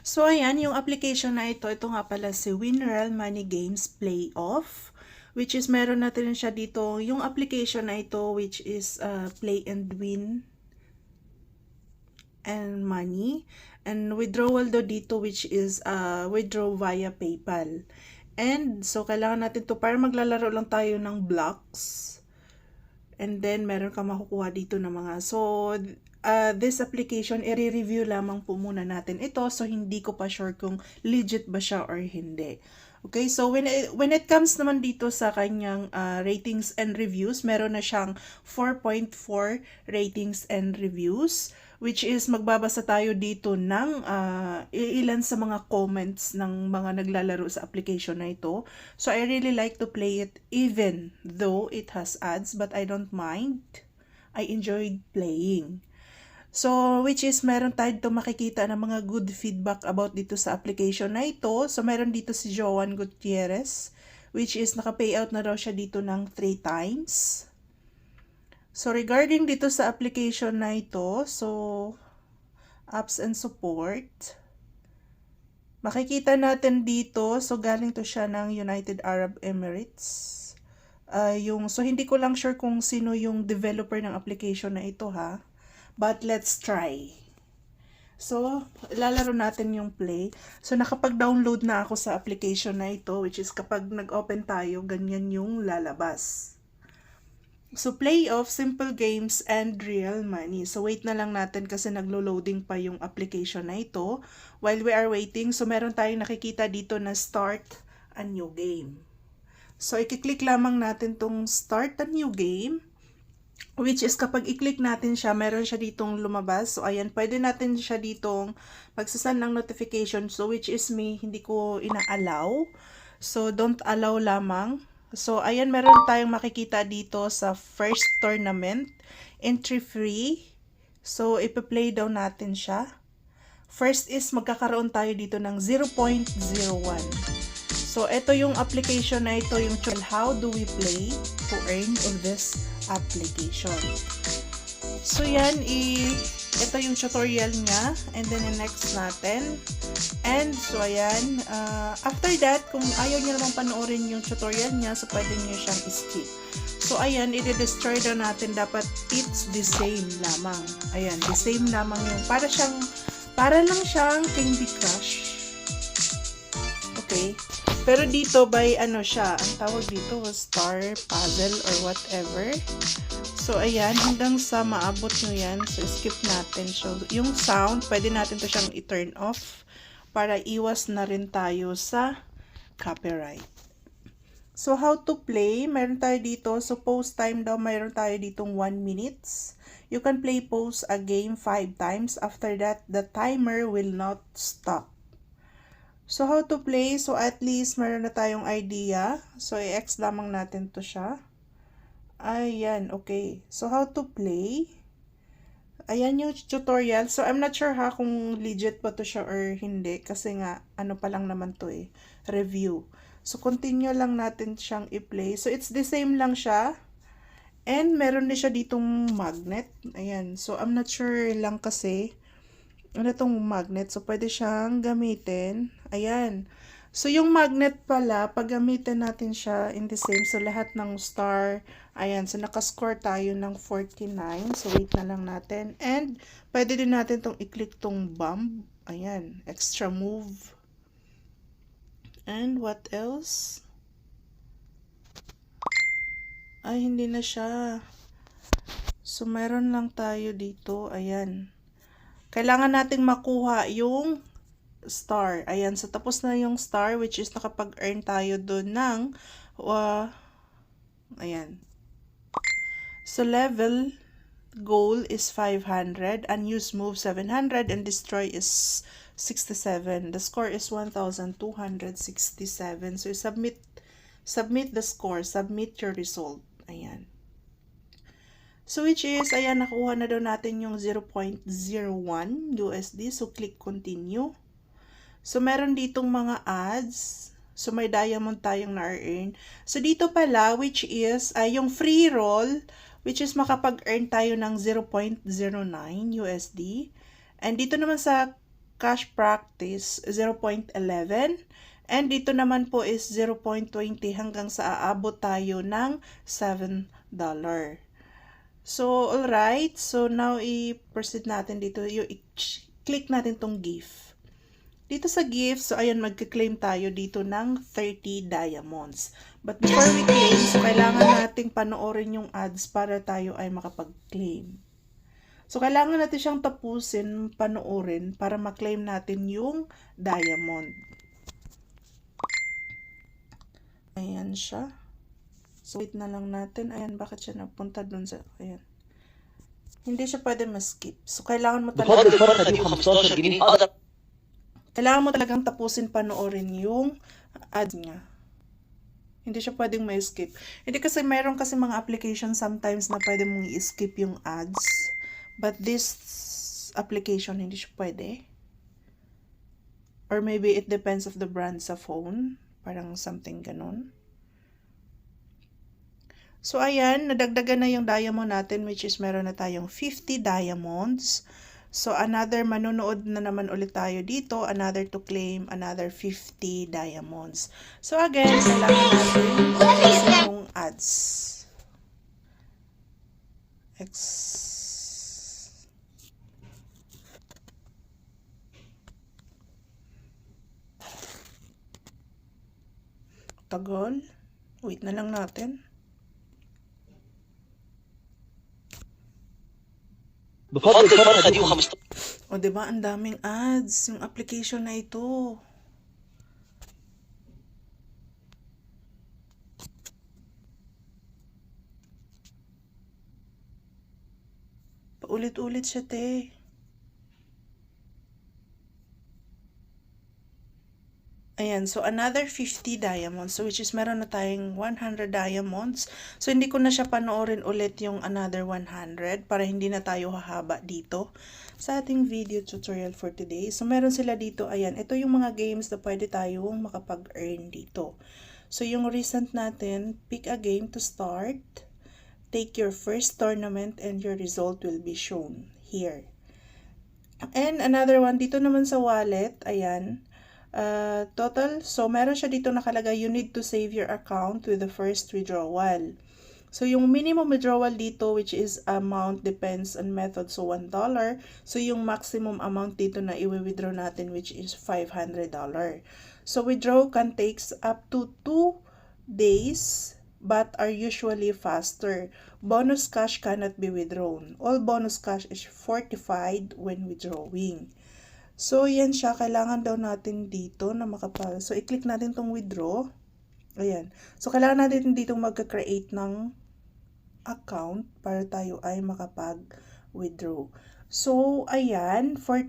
So, ayan, yung application na ito nga pala si WinReal Money Games Playoff, which is meron natin siya dito, yung application na ito, which is Play and Win and Money, and withdrawal do dito, which is withdraw via PayPal. And, so, kailangan natin to para maglalaro lang tayo ng blocks. And then, meron ka makukuha dito ng mga. So, this application, i-review lamang po muna natin ito. So, hindi ko pa sure kung legit ba siya or hindi. Okay, so when it comes naman dito sa kanyang ratings and reviews, meron na siyang 4.4 ratings and reviews, which is magbabasa tayo dito ng ilan sa mga comments ng mga naglalaro sa application na ito. So I really like to play it even though it has ads, but I don't mind. I enjoyed playing. So, which is meron tayo dito makikita ng mga good feedback about dito sa application na ito. So, meron dito si Joan Gutierrez, which is naka-payout na raw siya dito ng 3 times. So, regarding dito sa application na ito, so, apps and support, makikita natin dito, so, galing to siya ng United Arab Emirates. So, hindi ko lang sure kung sino yung developer ng application na ito, ha? But let's try. So, lalaro natin yung play. So, nakapag-download na ako sa application na ito, which is kapag nag-open tayo, ganyan yung lalabas. So, playoff, simple games, and real money. So, wait na lang natin kasi naglo-loading pa yung application na ito. While we are waiting, so meron tayong nakikita dito na start a new game. So, i-click lamang natin tong start a new game. Which is kapag i-click natin siya, meron siya ditong lumabas. So, ayan, pwede natin siya ditong magsasend ng notification. So, which is me, hindi ko ina-allow. So, don't allow lamang. So, ayan, meron tayong makikita dito sa first tournament. Entry free. So, ipa-play daw natin siya. First is magkakaroon tayo dito ng 0.01. So, ito yung application na ito, yung how do we play to earn on this application. So, yan, ito yung tutorial niya. And then, next natin. And, so, ayan. After that, kung ayaw niyo namang panoorin yung tutorial niya, so, pwede niyo siyang skip. So, ayan, i-destroy daw natin. Dapat, it's the same lamang. Ayan, the same lamang yung, para lang siyang Candy Crush. Okay. Pero dito by ano siya, ang tawag dito star puzzle or whatever. So ayan, hanggang sa maabot nyo yan. So skip natin. So yung sound, pwede natin to siyang i-turn off para iwas na rin tayo sa copyright. So how to play, meron tayo dito. So pause time daw, meron tayo ditong 1 minutes. You can pause a game 5 times. After that, the timer will not stop. So, how to play? So, at least, meron na tayong idea. So, i-X lamang natin to siya. Ayan, okay. So, how to play? Ayan yung tutorial. So, I'm not sure ha kung legit ba to siya or hindi. Kasi nga, ano pa lang naman to eh. Review. So, continue lang natin siyang i-play. So, it's the same lang siya. And, meron din siya ditong magnet. Ayan. So, I'm not sure lang kasi ano tong magnet. So, pwede siyang gamitin. Ayan. So, yung magnet pala, pag gamitin natin siya in the same. So, lahat ng star. Ayan. So, nakascore tayo ng 49. So, wait na lang natin. And, pwede din natin tong i-click tong bomb. Ayan. Extra move. And, what else? Ay, hindi na siya. So, meron lang tayo dito. Ayan. Kailangan nating makuha yung star. Ayan, so tapos na yung star, which is nakapag-earn tayo doon ng, ayan. So, level goal is 500, unused move 700, and destroy is 67. The score is 1,267. So, submit the score, submit your result. Ayan. So, which is, ayan, nakuha na daw natin yung 0.01 USD. So, click continue. So, meron ditong mga ads. So, may diamond tayong na-earn. So, dito pala, which is, yung free roll, which is makapag-earn tayo ng 0.09 USD. And dito naman sa cash practice 0.11. And dito naman po is 0.20 hanggang sa aabot tayo ng $7. So, alright. So, now i-proceed natin dito. I-click natin tong gift. Dito sa gift, so ayan, magka-claim tayo dito ng 30 diamonds. But before we claim, so kailangan nating panoorin yung ads para tayo ay makapag-claim. So, kailangan natin siyang tapusin, panoorin, para ma-claim natin yung diamond. Ayan siya. So, wait na lang natin. Ayan, bakit siya napunta dun sa... Ayan. Hindi siya pwede ma-skip. So, kailangan mo talagang tapusin panoorin yung ads niya. Hindi siya pwedeng ma-skip. Hindi kasi mayroon kasi mga application sometimes na pwede mong i-skip yung ads. But this application, hindi siya pwede. Or maybe it depends of the brand sa phone. Parang something ganun. So, ayan, nadagdagan na yung diamond natin, which is meron na tayong 50 diamonds. So, another, manonood na naman ulit tayo dito, another to claim, another 50 diamonds. So, again, kailangan natin yung ads. Tagal. Wait na lang natin. O, diba? Ang daming ads. Yung application na ito. Paulit-ulit siya, te. Ayan, so another 50 diamonds. So, which is meron na tayong 100 diamonds. So, hindi ko na siya panoorin ulit yung another 100 para hindi na tayo hahaba dito sa ating video tutorial for today. So, meron sila dito. Ayan, ito yung mga games na pwede tayong makapag-earn dito. So, yung recent natin, pick a game to start. Take your first tournament and your result will be shown here. And another one, dito naman sa wallet, ayan. Total, so meron siya dito nakalagay, you need to save your account with the first withdrawal. So, yung minimum withdrawal dito, which is amount, depends on method, so $1. So, yung maximum amount dito na i-withdraw natin, which is $500. So, withdraw can takes up to 2 days, but are usually faster. Bonus cash cannot be withdrawn. All bonus cash is fortified when withdrawing. So, yan siya. Kailangan daw natin dito na So, i-click natin tong withdraw. Ayan. So, kailangan natin dito magka-create ng account para tayo ay makapag-withdraw. So, ayan. For